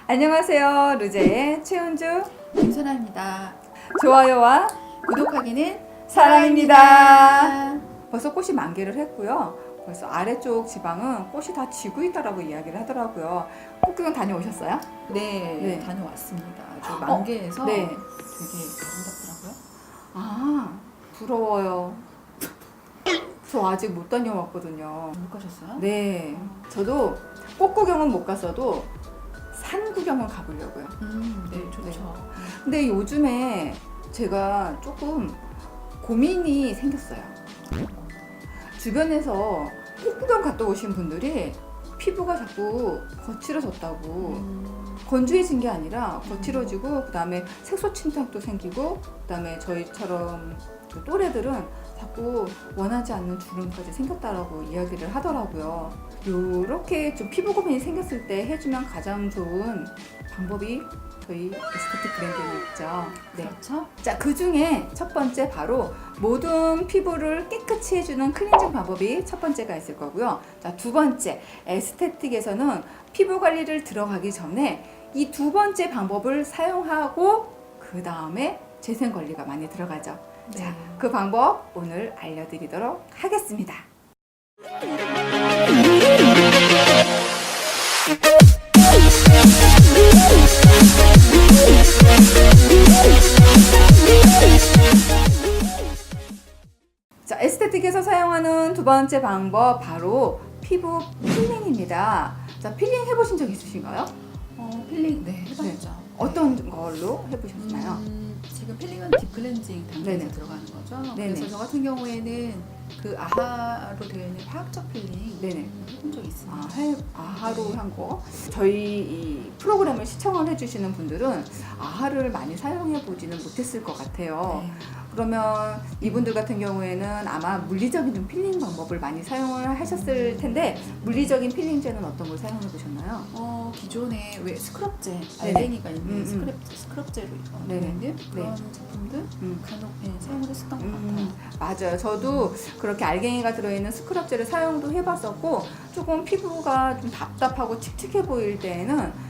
안녕하세요. 루제의 최은주 김선아입니다. 좋아요와 구독하기는 사랑입니다. 벌써 꽃이 만개를 했고요. 벌써 아래쪽 지방은 꽃이 다 지고 있다라고 이야기를 하더라고요. 꽃구경 다녀오셨어요? 네, 다녀왔습니다. 아주 만개해서 네. 되게 아름답더라고요. 아, 부러워요. 저 아직 못 다녀왔거든요. 못 가셨어요? 네, 저도 꽃 구경은 못 갔어도 산 구경은 가보려고요. 네, 좋죠. 근데 요즘에 제가 조금 고민이 생겼어요. 주변에서 꽃 구경 갔다 오신 분들이 피부가 자꾸 거칠어졌다고, 건조해진 게 아니라 거칠어지고, 그 다음에 색소 침착도 생기고, 그 다음에 저희처럼 그 또래들은 자꾸 원하지 않는 주름까지 생겼다라고 이야기를 하더라고요. 요렇게 좀 피부 고민이 생겼을 때 해주면 가장 좋은 방법이 저희 에스테틱 브랜드에 있죠. 네. 그렇죠? 자, 그 중에 첫 번째 바로 모든 피부를 깨끗이 해주는 클렌징 방법이 첫 번째가 있을 거고요. 자, 두 번째, 에스테틱에서는 피부 관리를 들어가기 전에 이 두 번째 방법을 사용하고 그 다음에 재생 관리가 많이 들어가죠. 네. 자, 그 방법 오늘 알려드리도록 하겠습니다. 자, 에스테틱에서 사용하는 두 번째 방법 바로 피부 필링입니다. 자, 필링 해보신 적 있으신가요? 필링 해봤죠. 어떤 걸로 해보셨나요? 지금 필링은 딥클렌징 단계에서 네네. 들어가는 거죠. 네네. 그래서 저 같은 경우에는 그 아하로 되어 있는 화학적 필링 네네. 해본 적이 있습니다. 아하로 한 거. 저희 이 프로그램을 시청을 해주시는 분들은 아하를 많이 사용해 보지는 못했을 것 같아요. 네. 그러면 이분들 같은 경우에는 아마 물리적인 필링 방법을 많이 사용을 하셨을 텐데, 물리적인 필링제는 어떤 걸 사용해 보셨나요? 기존에 왜 스크럽제, 네네. 알갱이가 있는 스크럽제로 네네. 있는 그런 제품들 간혹 사용을 했었던 것 같아요. 맞아요. 저도 그렇게 알갱이가 들어있는 스크럽제를 사용도 해봤었고, 조금 피부가 좀 답답하고 칙칙해 보일 때에는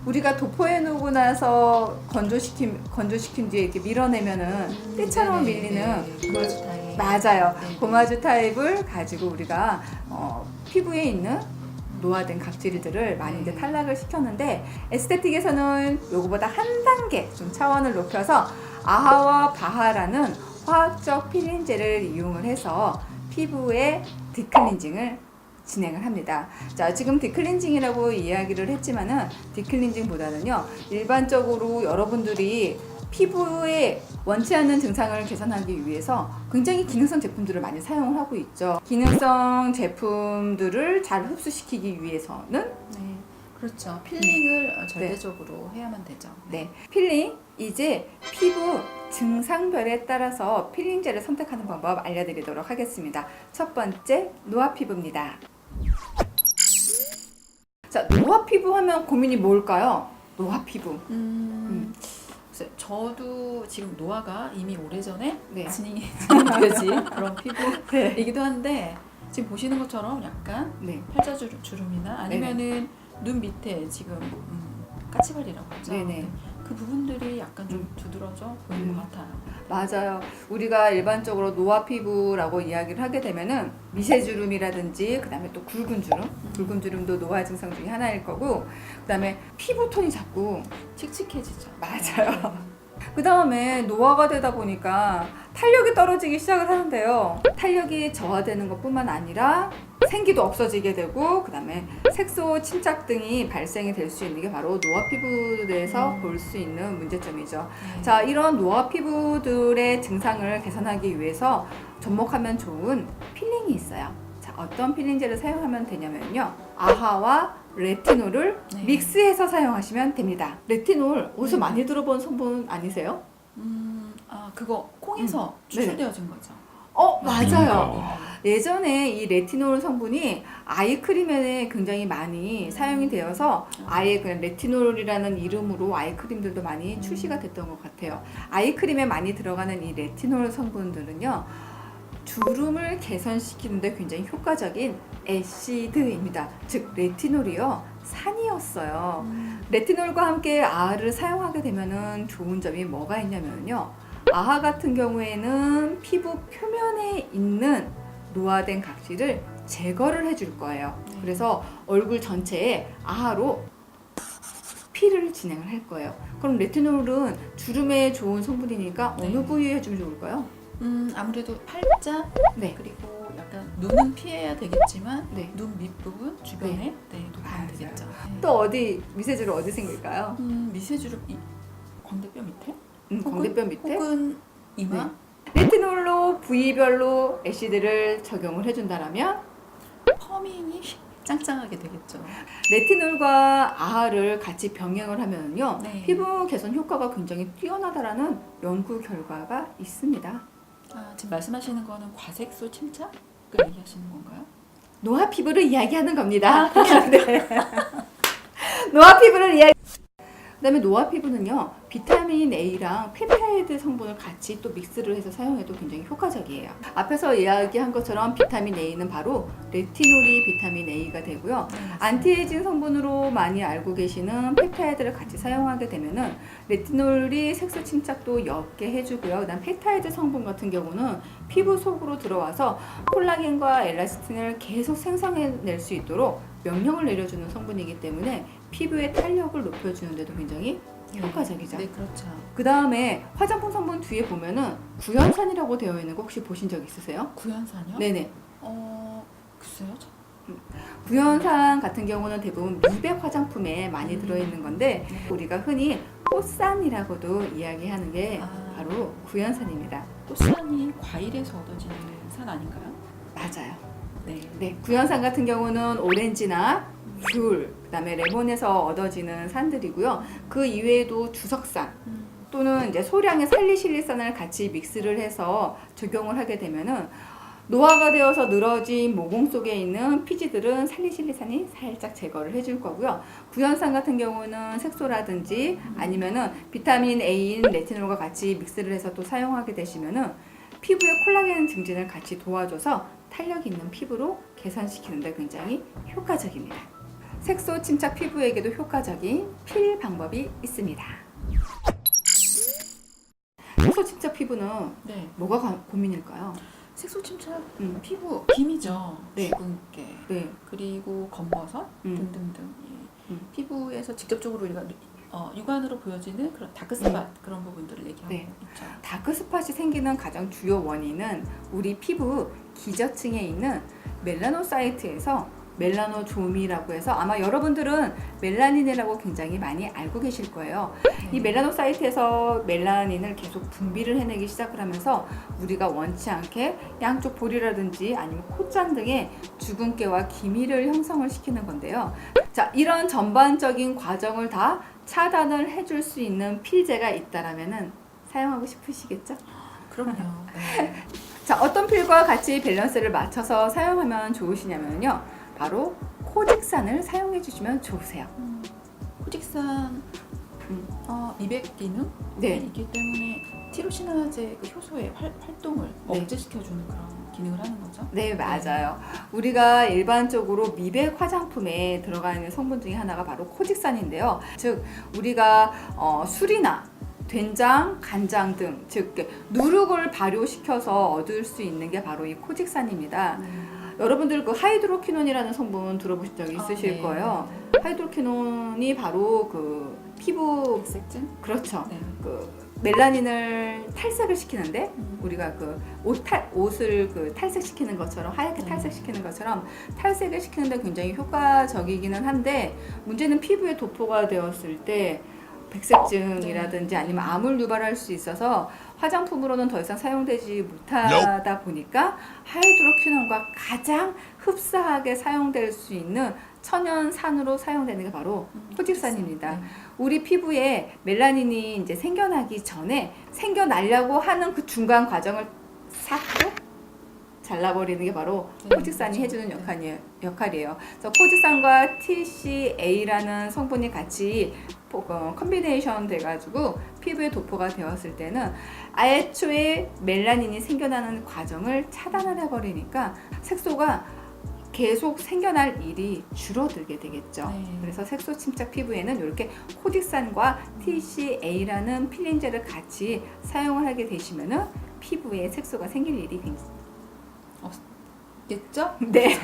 우리가 도포해놓고 나서 건조시킨 뒤에 이렇게 밀어내면은 때처럼 밀리는 고마주 타입. 맞아요. 네. 고마주 타입을 가지고 우리가 피부에 있는 노화된 각질들을 많이 이제 탈락을 시켰는데, 에스테틱에서는 요거보다 한 단계 좀 차원을 높여서 아하와 바하라는 화학적 필링제를 이용을 해서 피부의 딥클렌징을 진행을 합니다. 자, 지금 딥클렌징이라고 이야기를 했지만은 딥클렌징보다는요, 일반적으로 여러분들이 피부에 원치 않는 증상을 개선하기 위해서 굉장히 기능성 제품들을 많이 사용을 하고 있죠. 기능성 제품들을 잘 흡수시키기 위해서는 네, 그렇죠. 필링을 절대적으로 해야만 되죠. 네, 필링, 이제 피부 증상별에 따라서 필링제를 선택하는 방법 알려드리도록 하겠습니다. 첫 번째, 노화 피부입니다. 자, 노화 피부 하면 고민이 뭘까요? 노화 피부. 글쎄, 저도 지금 노화가 이미 오래전에 네. 진행되지 그런 네. 피부이기도 한데, 지금 보시는 것처럼 약간 네. 팔자주름이나 아니면은 눈 밑에 지금 까치발이라고 하죠. 네네. 그 부분들이 약간 좀 두드러져 보이는 것 같아요. 맞아요. 우리가 일반적으로 노화 피부라고 이야기를 하게 되면은 미세주름이라든지, 그 다음에 또 굵은 주름, 굵은 주름도 노화 증상 중에 하나일 거고, 그 다음에 피부톤이 자꾸 칙칙해지죠. 맞아요. 그 다음에 노화가 되다 보니까 탄력이 떨어지기 시작을 하는데요. 탄력이 저하되는 것뿐만 아니라 생기도 없어지게 되고, 그 다음에 색소 침착 등이 발생이 될 수 있는 게 바로 노화 피부들에서 볼 수 있는 문제점이죠. 네. 자, 이런 노화 피부들의 증상을 개선하기 위해서 접목하면 좋은 필링이 있어요. 자, 어떤 필링제를 사용하면 되냐면요, 아하와 레티놀을 네. 믹스해서 사용하시면 됩니다. 레티놀 어디서 많이 들어본 성분 아니세요? 그거 콩에서 추출되어진 거죠. 맞아요. 예전에 이 레티놀 성분이 아이크림에 굉장히 많이 사용이 되어서 아예 그냥 레티놀이라는 이름으로 아이크림들도 많이 출시가 됐던 것 같아요. 아이크림에 많이 들어가는 이 레티놀 성분들은요, 주름을 개선시키는데 굉장히 효과적인 애시드입니다. 즉 레티놀이요 산이었어요. 레티놀과 함께 아하를 사용하게 되면은 좋은 점이 뭐가 있냐면요. 아하 같은 경우에는 피부 표면에 있는 노화된 각질을 제거를 해줄 거예요. 그래서 얼굴 전체에 아하로 필을 진행을 할 거예요. 그럼 레티놀은 주름에 좋은 성분이니까 네. 어느 부위에 해주면 좋을까요? 아무래도 팔자 네. 그리고 약간 눈은 피해야 되겠지만 네. 눈 밑부분 주변에 도움이 맞아요. 되겠죠. 또 어디 미세주로 어디 생길까요? 미세주름 광대뼈 밑에? 광대뼈 밑에? 혹은 이마? 레티놀로 부위별로 애시드를 적용을 해준다라면 퍼밍이 짱짱하게 되겠죠. 레티놀과 아하를 같이 병행을 하면요 네. 피부 개선 효과가 굉장히 뛰어나다라는 연구 결과가 있습니다. 지금 말씀하시는 거는 과색소 침착을 얘기하시는 건가요? 노화 피부를 이야기하는 겁니다. 네. 노화 피부를 이야기. 그다음에 노화 피부는요 비타민 A랑 펩타이드 성분을 같이 또 믹스를 해서 사용해도 굉장히 효과적이에요. 앞에서 이야기한 것처럼 비타민 A는 바로 레티놀이 비타민 A가 되고요. 안티에이징 성분으로 많이 알고 계시는 펩타이드를 같이 사용하게 되면은 레티놀이 색소 침착도 옅게 해주고요. 그다음 펩타이드 성분 같은 경우는 피부 속으로 들어와서 콜라겐과 엘라스틴을 계속 생성해낼 수 있도록 명령을 내려주는 성분이기 때문에 피부의 탄력을 높여주는 데도 굉장히 효과적이죠. 네, 그렇죠. 그 다음에 화장품 성분 뒤에 보면은 구연산이라고 되어 있는 거 혹시 보신 적 있으세요? 구연산이요? 네네. 글쎄요. 구연산 같은 경우는 대부분 미백 화장품에 많이 들어있는 건데 우리가 흔히 꽃산이라고도 이야기하는 게 바로 구연산입니다. 꽃산이 과일에서 얻어지는 산 아닌가요? 맞아요. 네. 네, 구연산 같은 경우는 오렌지나 귤, 그다음에 레몬에서 얻어지는 산들이고요. 그 이외에도 주석산 또는 이제 소량의 살리실리산을 같이 믹스를 해서 적용을 하게 되면은 노화가 되어서 늘어진 모공 속에 있는 피지들은 살리실리산이 살짝 제거를 해줄 거고요. 구연산 같은 경우는 색소라든지 아니면은 비타민 A인 레티놀과 같이 믹스를 해서 또 사용하게 되시면은 피부의 콜라겐 증진을 같이 도와줘서 탄력 있는 피부로 개선시키는데 굉장히 효과적입니다. 색소 침착 피부에게도 효과적인 필 방법이 있습니다. 색소 침착 피부는 네. 뭐가 고민일까요? 색소 침착 피부 기미죠. 네. 주근깨 네. 그리고 검버섯 등등등 피부에서 직접적으로 우리가 육안으로 보여지는 그런 다크스팟 그런 부분들을 얘기하고 네. 있죠. 다크스팟이 생기는 가장 주요 원인은 우리 피부 기저층에 있는 멜라노사이트에서 멜라노좀이라고 해서 아마 여러분들은 멜라닌이라고 굉장히 많이 알고 계실 거예요. 이 멜라노사이트에서 멜라닌을 계속 분비를 해내기 시작을 하면서 우리가 원치 않게 양쪽 볼이라든지 아니면 콧잔 등의 주근깨와 기미를 형성을 시키는 건데요. 자, 이런 전반적인 과정을 다 차단을 해줄 수 있는 필제가 있다라면은 사용하고 싶으시겠죠? 그럼요. 네. 자, 어떤 필과 같이 밸런스를 맞춰서 사용하면 좋으시냐면요. 바로 코직산을 사용해 주시면 좋으세요. 코직산 미백 기능 네. 있기 때문에 티로시나제 그 효소의 활동을 네. 억제시켜주는 그런 기능을 하는 거죠. 네, 맞아요. 우리가 일반적으로 미백 화장품에 들어가 있는 성분 중에 하나가 바로 코직산인데요. 즉, 우리가 술이나 된장, 간장 등, 즉 누룩을 발효시켜서 얻을 수 있는 게 바로 이 코직산입니다. 여러분들 그 하이드로퀴논이라는 성분 들어보신 적 있으실 네. 거예요. 하이드로퀴논이 바로 그 피부 백색증? 그렇죠. 네. 그 멜라닌을 탈색을 시키는데 우리가 그 옷을 그 탈색시키는 것처럼 하얗게 탈색시키는 것처럼 탈색을 시키는데 굉장히 효과적이기는 한데 문제는 피부에 도포가 되었을 때 백색증이라든지 아니면 암을 유발할 수 있어서 화장품으로는 더 이상 사용되지 못하다 보니까 하이드로퀴논과 가장 흡사하게 사용될 수 있는 천연산으로 사용되는 게 바로 코직산입니다. 네. 우리 피부에 멜라닌이 이제 생겨나기 전에 생겨나려고 하는 그 중간 과정을 싹 잘라버리는 게 바로 코직산이 그렇죠. 해주는 역할이에요. 그래서 코직산과 TCA라는 성분이 같이 컨비네이션 돼가지고 피부에 도포가 되었을 때는 애초에 멜라닌이 생겨나는 과정을 차단을 해버리니까 색소가 계속 생겨날 일이 줄어들게 되겠죠. 네. 그래서 색소 침착 피부에는 이렇게 코딕산과 TCA라는 필링제를 같이 사용을 하게 되시면은 피부에 색소가 생길 일이 없겠죠? 네.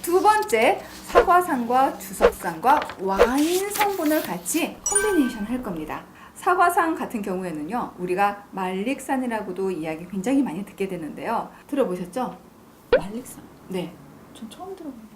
두 번째, 사과산과 주석산과 와인 성분을 같이 컨비네이션 할 겁니다. 사과산 같은 경우에는요, 우리가 말릭산이라고도 이야기 굉장히 많이 듣게 되는데요. 들어보셨죠? 말릭산. 네. 전 처음 들어봐요.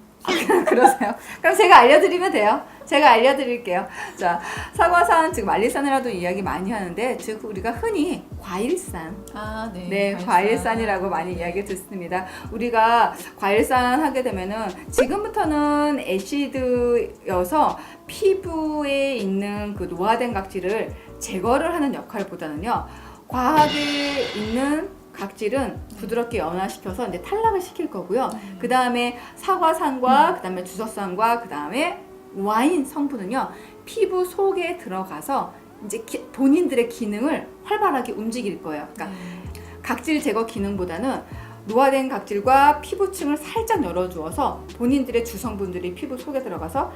그러세요? 그럼 제가 알려드리면 돼요. 제가 알려드릴게요. 자, 사과산, 즉 말리산이라도 이야기 많이 하는데, 즉 우리가 흔히 과일산, 아, 네. 네, 과일산이라고 많이 이야기 듣습니다. 우리가 과일산 하게 되면은 지금부터는 애시드여서 피부에 있는 그 노화된 각질을 제거를 하는 역할보다는요, 과하게 있는 각질은 부드럽게 연화시켜서 이제 탈락을 시킬 거고요. 그 다음에 사과산과 그 다음에 주석산과 그 다음에 와인 성분은요, 피부 속에 들어가서 이제 본인들의 기능을 활발하게 움직일 거예요. 그러니까 각질 제거 기능보다는 노화된 각질과 피부층을 살짝 열어주어서 본인들의 주성분들이 피부 속에 들어가서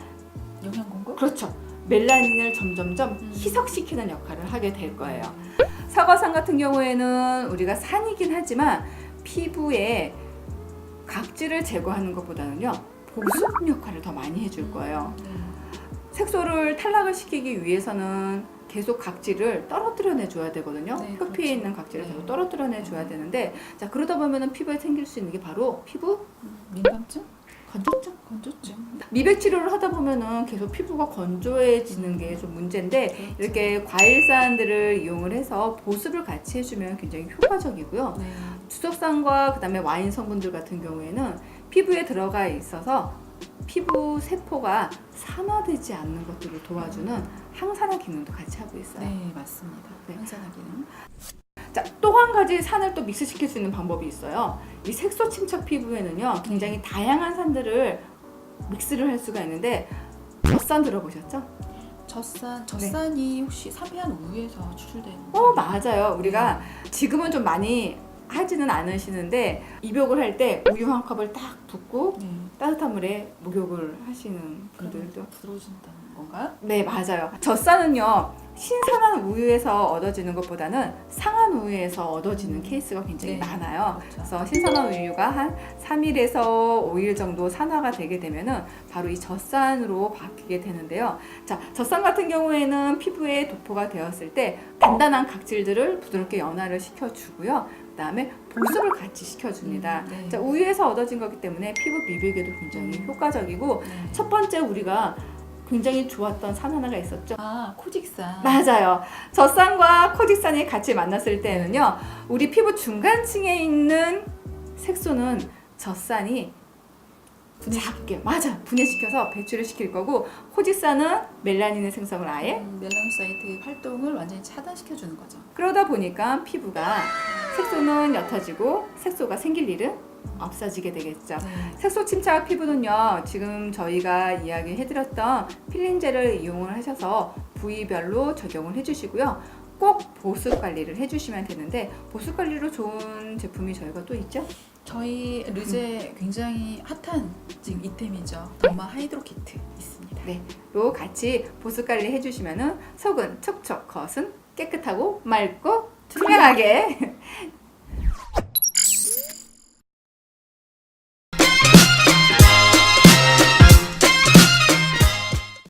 영양 공급? 그렇죠. 멜라닌을 점점점 희석시키는 역할을 하게 될 거예요. 사과산 같은 경우에는 우리가 산이긴 하지만 피부에 각질을 제거하는 것보다는요, 보습 역할을 더 많이 해줄 거예요. 색소를 탈락을 시키기 위해서는 계속 각질을 떨어뜨려 내줘야 되거든요. 네, 표피에 그렇죠. 있는 각질을 네. 계속 떨어뜨려 내줘야 되는데, 자, 그러다 보면은 피부에 생길 수 있는 게 바로 피부 민감증? 건조증? 건조증. 미백 치료를 하다 보면은 계속 피부가 건조해지는 게 좀 문제인데, 이렇게 과일산들을 이용을 해서 보습을 같이 해주면 굉장히 효과적이고요. 네. 주석산과 그다음에 와인 성분들 같은 경우에는 피부에 들어가 있어서 피부 세포가 산화되지 않는 것들을 도와주는 항산화 기능도 같이 하고 있어요. 네, 맞습니다. 네. 항산화 기능. 자, 또 한 가지 산을 또 믹스시킬 수 있는 방법이 있어요. 이 색소 침착 피부에는요, 굉장히 다양한 산들을 믹스를 할 수가 있는데, 젖산 들어보셨죠? 젖산이 혹시 사비한 우유에서 추출되는 맞아요. 우리가 지금은 좀 많이 하지는 않으시는데, 입욕을 할 때 우유 한 컵을 딱 붓고 네. 따뜻한 물에 목욕을 하시는 분들도 그러면 부드러워진다는 건가요? 네, 맞아요. 젖산은요, 신선한 우유에서 얻어지는 것보다는 상한 우유에서 얻어지는 케이스가 굉장히 네, 많아요. 그렇죠. 그래서 신선한 우유가 한 3일에서 5일 정도 산화가 되게 되면은 바로 이 젖산으로 바뀌게 되는데요. 자, 젖산 같은 경우에는 피부에 도포가 되었을 때 단단한 각질들을 부드럽게 연화를 시켜주고요. 그 다음에 보습을 같이 시켜줍니다. 네. 자, 우유에서 얻어진 거기 때문에 피부 미백에도 굉장히 효과적이고, 네. 첫 번째 우리가 굉장히 좋았던 산 하나가 있었죠. 아, 코직산. 맞아요. 젖산과 코딕산이 같이 만났을 때는요, 우리 피부 중간층에 있는 색소는 젖산이 작게, 맞아, 분해시켜서 배출을 시킬 거고, 코딕산은 멜라닌의 생성을 아예 멜라노사이트 활동을 완전히 차단시켜주는 거죠. 그러다 보니까 피부가 색소는 옅어지고 색소가 생길 일은 없어지게 되겠죠. 네. 색소 침착 피부는요, 지금 저희가 이야기해드렸던 필링제를 이용을 하셔서 부위별로 적용을 해주시고요. 꼭 보습 관리를 해주시면 되는데, 보습 관리로 좋은 제품이 저희가 또 있죠? 저희 르제 굉장히 핫한 지금 이템이죠. 더마 하이드로 키트 있습니다. 네, 로 같이 보습 관리 해주시면은 속은 촉촉, 겉은 깨끗하고 맑고 투명하게